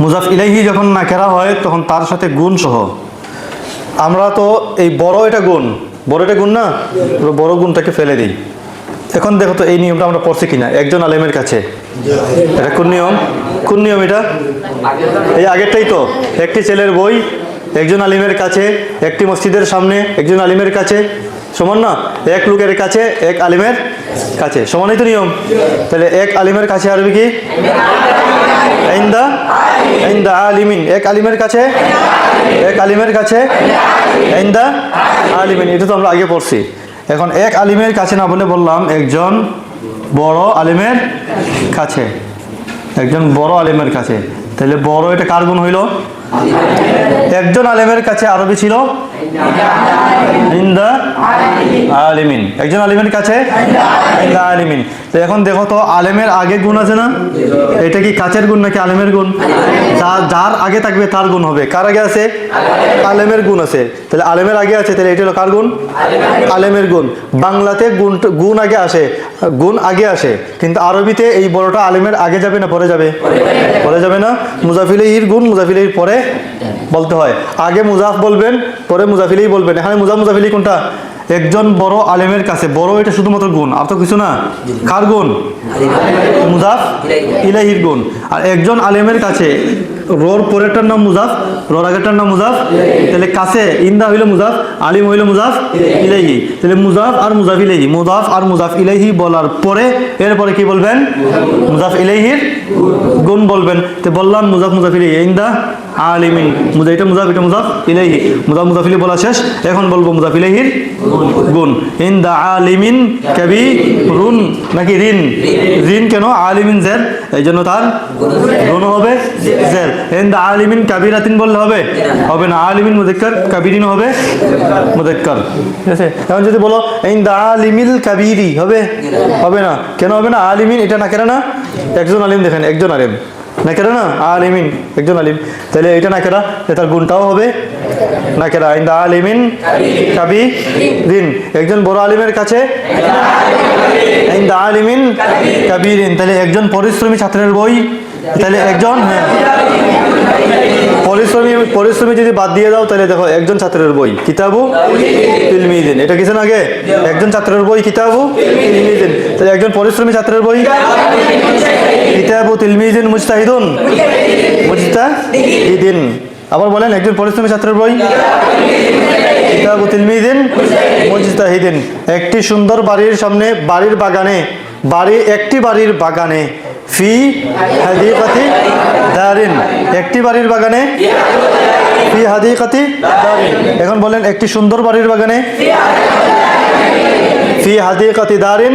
মুজাফ ইলাইহি যখন নাকেরা হয় তখন তার সাথে গুণ সহ। আমরা তো এই বড় এটা গুণ না, বড় গুণটাকে ফেলে দিই। এখন দেখো তো এই নিয়মটা আমরা পড়ছি কিনা একজন আলেমের কাছে। এটা কোন নিয়ম এটা? এই আগেরটাই তো, একটি ছেলের বই একজন আলিমের কাছে, একটি মসজিদের সামনে একজন আলিমের কাছে, সমান না? এক লোকের কাছে এক আলিমের কাছে, সমানই তো নিয়ম। তাহলে এক আলিমের কাছে আরবি কি? ইনদা আলিমিন। এক আলিমের কাছে ইনদা আলিমিন। এটা তো আমরা আগে পড়ছি। এখন এক আলিমের কাছে না বলে বললাম একজন বড় আলিমের কাছে, তাহলে বড় এটা কার গুণ হইল? একজন আলেমের কাছে আরবি ছিল ইনদা আলিমিন। একজন আলিমের কাছে ইনদা আলিমিন। তো এখন দেখো তো আলেমের আগে গুণ আছে না? এটা কি কাছের গুণ নাকি আলেমের গুণ? যার আগে থাকবে তার গুণ হবে। কার আগে আছে? আলেমের গুণ আছে। তাহলে আলেমের আগে আছে, তাহলে এটা হলো কার গুণ? আলেমের গুণ। বাংলাতে গুণ আগে আসে, কিন্তু আরবিতে এই বড়টা আলেমের আগে যাবে না পরে যাবে? পরে যাবে না। মুজাফিলেহির গুণ মুজাফিলেহির পরে বলতে হয়। আগে মুজাফ বলবেন, পরে মুজাফিলেহি বলবেন। এখানে মুজাফিলেহি কোনটা? একজন বড় আলেমের কাছে। বড় এটা শুধুমাত্র গুণ, আর তো কিছু না। কার গুণ? মুজাফ ইলাইহির গুণ। আর একজন আলেমের কাছে, রোর পরেরটার নাম মুজাফ, রোর আগেরটার নাম মুজাফ। তাহলে কাছে ইনদা হইল মুজাফ, আলিম হইল মুজাফ ইলাইহি। তাহলে মুজাফ আর মুজাফ ইলাইহি বলার পরে এরপরে কি বলবেন? মুজাফ ইলাইহির গুণ বলবেন। তো বললাম মুজাফ ইলাইহি ইনদা আলিমিন। এটা মুজাফ ইলাইহি। মুজাফ ইলাইহি বলা শেষ। এখন বলবো মুজাফ ইলাইহির গুণ। ইনদা আলিমিন কাবীরুন নাকি রিন? রিন কেন? আলিমিন জের, এই জন্য তার গুণ হবে জের। ইনদা আলিমিন কাবীরাতিন বললে হবে? হবে না। আলিমিন মুযাক্কার, কাবীরিন হবে মুযাক্কার। ঠিক আছে? এখন যদি বলো ইনদা আলিমিল কাবীরি হবে? হবে না। কেন হবে না? আলিমিন এটা নাকেরা না? একজন আলিম দেখেন, একজন আলিম নাকেরা না? আলিমিন একজন আলিম, তাহলে এটা নাকেরা, তার গুণটাও হবে নাকেরা। ইনদা আলিমিন কাবীরিন। একজন বড় আলিমের কাছে ইনদা আলিমিন কাবীরিন। তাহলে একজন পরিশ্রমী ছাত্রের বই, তাহলে একজন পরিশ্রমী যদি বাদ দিয়ে দাও তাহলে দেখো একজন ছাত্রের বই কিতাবু তিলমিজিন। এটা কিছু না আগে? একজন ছাত্রের বই কিতাবু তিলমিজিন। তাহলে একজন পরিশ্রমী ছাত্রের বই কিতাবু তিলমিজিন মুজতাহিদুন। আবার বলেন একজন পরিশ্রমী ছাত্রের বই কিতাবু তিলমিজিন মুজতাহিদিন। একটি সুন্দর বাড়ির সামনে, একটি বাড়ির বাগানে ফি হাদিকাতি দারিন। একটি বাড়ির বাগানে ফি হাদিকাতি দারিন। এখন বলেন একটি সুন্দর বাড়ির বাগানে ফি হাদিকাতি দারিন।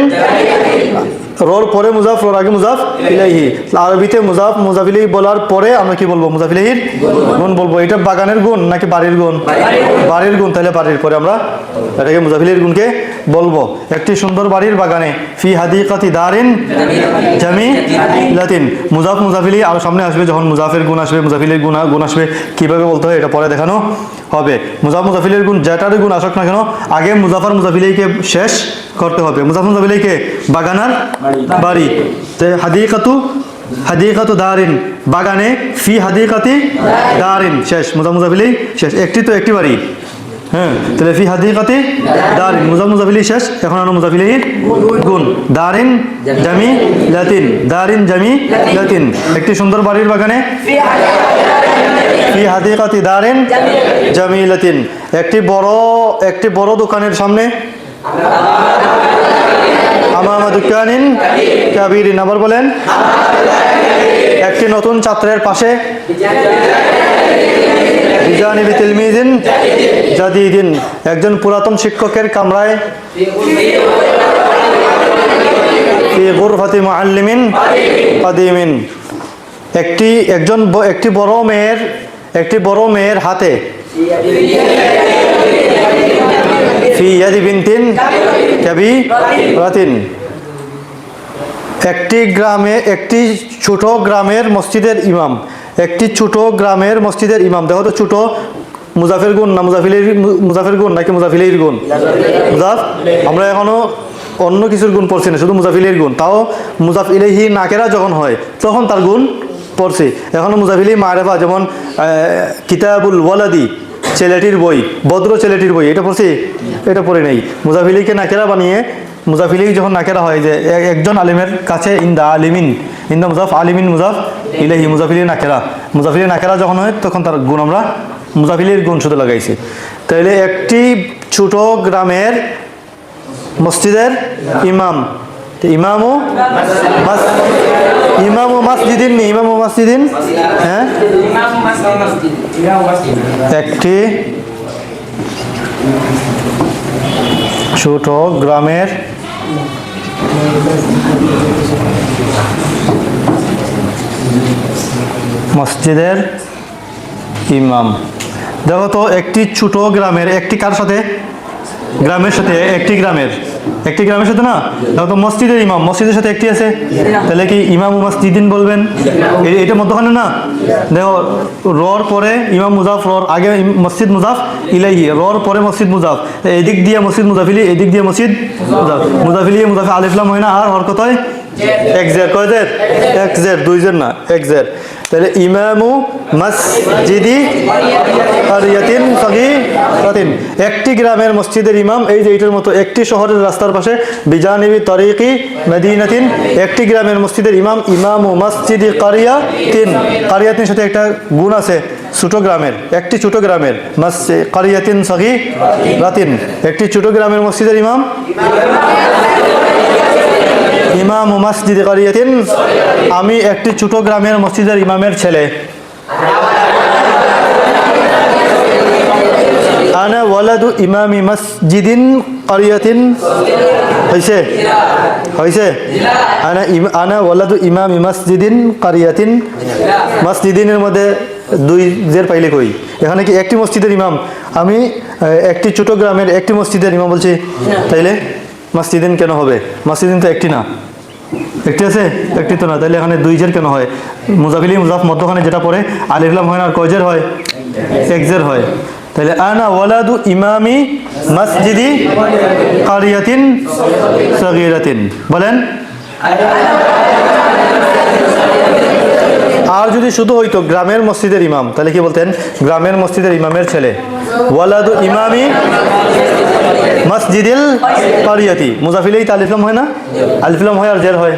রোর পরে মুজাফ, রোর আগে মুজাফ ইলাইহি। আরবিতে মুজাফ ইলাইহি বলার পরে আমরা কি বলবো? মুজাফ ইলাইহির গুণ বলবো। এটা বাগানের গুণ নাকি বাড়ির গুণ? বাড়ির গুণ। তাহলে বাড়ির পরে আমরা এটাকে মুজাফ ইলাইহির গুণকে বলবো। একটি সুন্দর বাড়ির বাগানে ফি হাদিকাতি দারিন জামিলাতিন। মুজাফ ইলাইহি আরো সামনে আসবে, যখন মুজাফের গুণ আসবে, মুজাফ ইলাইহির গুণ আসবে, কিভাবে বলতে হয় এটা পরে দেখানো হবে। মুজাফ ইলাইহির গুণ যেটারই গুণ আসুক না কেন, আগে মুজাফ ইলাইহিকে শেষ করতে হবে। মুজাফ ইলাইহিকে বাগানার বাড়ি, হাদিকাতু দারিন, বাগানে ফি হাদিকাতি দারিন শেষ। মুজাফ ইলাইহি শেষ। একটি তো একটি বাড়ি, হ্যাঁ। তাহলে ফি হাদিকাতি দারিন মুজাফ ইলাইহি শেষ। এখন আমরা মুজাফ ইলাইহির গুণ। দারিন জামিলাতিন। একটি সুন্দর বাড়ির বাগানে ফি হাদিকাতি দারিন জামিলাতিন। একটি বড় দোকানের সামনে আমামা দুকানিন কাবীরিন। আবার বলেন একটি নতুন ছাত্রের পাশে বিজানিবি তিলমিজিন জাদিদিন। একজন পুরাতন শিক্ষকের কামরায় ফি গুরফাতি মুআল্লিমিন কাদিমিন। একটি বড় মেয়ের হাতে ফি ইয়াদি বিনতিন কাবীরাতিন। একটি ছোট গ্রামের মসজিদের ইমাম। দেখো তো ছোট মুজাফের গুণ না মুজাফের গুণ নাকি মুজাফ ইলাইহির গুণ? মুজাফ। আমরা এখনো অন্য কিছুর গুণ পড়ছি না, শুধু মুজাফ ইলাইহির গুণ। তাও মুজাফ ইলাইহি নাকেরা যখন হয় তখন তার গুণ পড়ছি। এখন মুজাফিলি মারেফা, যেমন কিতাবুল ওয়ালাদি, ছেলেটির বই, ভদ্র ছেলেটির বই, এটা পড়ছি? এটা পড়ে নেই। মুজাফিলিকে নাকেরা বানিয়ে, মুজাফিলি যখন নাকেরা হয় যে একজন আলিমের কাছে ইন্দা আলিমিন, ইন্দা মুজাফ আলিমিন মুজাফ ইলাহি, মুজাফিলি নাকেরা, মুজাফিলি নাকেরা যখন হয় তখন তার গুণ আমরা মুজাফিলির গুণ শুধু লাগাইছি। তাইলে একটি ছোট গ্রামের মসজিদের ইমাম, ইমামু মসজিদিন, ইমামু মসজিদিন, হ্যাঁ, একটি ছোট গ্রামের মসজিদের ইমাম। দেখো তো, একটি ছোট গ্রামের, একটি কার সাথে? গ্রামের সাথে, একটি গ্রামের সাথে না। দেখো তো, মসজিদের ইমাম, মসজিদের সাথে একটি আছে, তাহলে কি ইমাম মসজিদিন বলবেন? এটা মধ্যখানে না। দেখো, রর পরে ইমাম মুজাফ, রর আগে মসজিদ মুজাফ ইলাইহি, রর পরে মসজিদ মুজাফ, এদিক দিয়ে মসজিদ মুজাফিলি, এদিক দিয়ে মসজিদ মুজাফ, মুজাফিলি মুজাফ আলিফ লাম হয় না, আর হরকত হয় এক জের। কয় জের? এক জের, দুই জের না, এক জের। তাহলে ইমামু মসজিদি কারিয়াতিন সগীরাতিন, একটি গ্রামের মসজিদের ইমাম। এই যে এইটার মতো, একটি শহরের রাস্তার পাশে বিজানিবি তরিকি মদিনাতিন, একটি গ্রামের মসজিদের ইমাম। ইমামু মসজিদি কারিয়াতিন, কারিয়াতিন সাথে একটা গুণ আছে, ছোট গ্রামের, একটি ছোট গ্রামের মসজিদ কারিয়াতিন সগীরাতিন, একটি ছোট গ্রামের মসজিদের ইমাম। ইমাম মসজিদ কারিয়াতিন, আমি একটি ছোট গ্রামের মসজিদের ইমামের ছেলে। আনা ওয়ালাদু ইমামি মসজিদিন কারিয়াতিন, হইছে? হইছে? আনা ওয়ালাদু ইমামি মসজিদিন কারিয়াতিন, মসজিদিনের মধ্যে দুই জের পাইলে কই? এখানে কি একটি মসজিদের ইমাম? আমি একটি ছোট গ্রামের একটি মসজিদের ইমাম বলছি, তাইলে মসজিদিন কেন হবে? মসজিদিন তো একটি না, একটি আছে, একটি তো না, তাহলে এখানে দুই জের কেন হয়? মুজাফিলি মুজাফ মধ্যখানে যেটা পড়ে আলিফ লাম হয় না, আর কয় জের হয়? এক জের হয়। তাহলে আনা ওয়ালাদু ইমামি মসজিদি কারিয়াতিন সগীরাতিন, বলেন। আর যদি শুধু হইতো গ্রামের মসজিদের ইমাম, তাহলে কি বলতেন? গ্রামের মসজিদের ইমামের ছেলে। ওয়ালাদু ইমামি মসজিদিল কারিয়াতি, মুজাফিলেই তো আলিফলাম হয় না, আলিফলাম হয় আর জের হয়,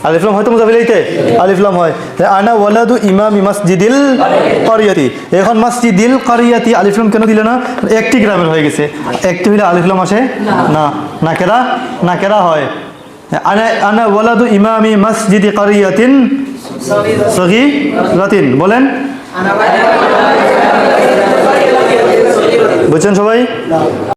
আলিফলাম হয়তো মুজাফিলেইতে আলিফলাম হয়। আনা ওয়ালাদু ইমামি মসজিদিল কারিয়াতি, এখন মসজিদিল কারিয়াতি আলিফলাম কেন দিলে না? একটি গ্রামের হয়ে গেছে, একটি হইলে আলিফলাম আসে না, নাকেরা নাকেরা হয়। আনা ওয়ালাদু ইমামি মসজিদি কারিয়াতিন সগীরাতিন, বলেন। বুঝছেন সবাই?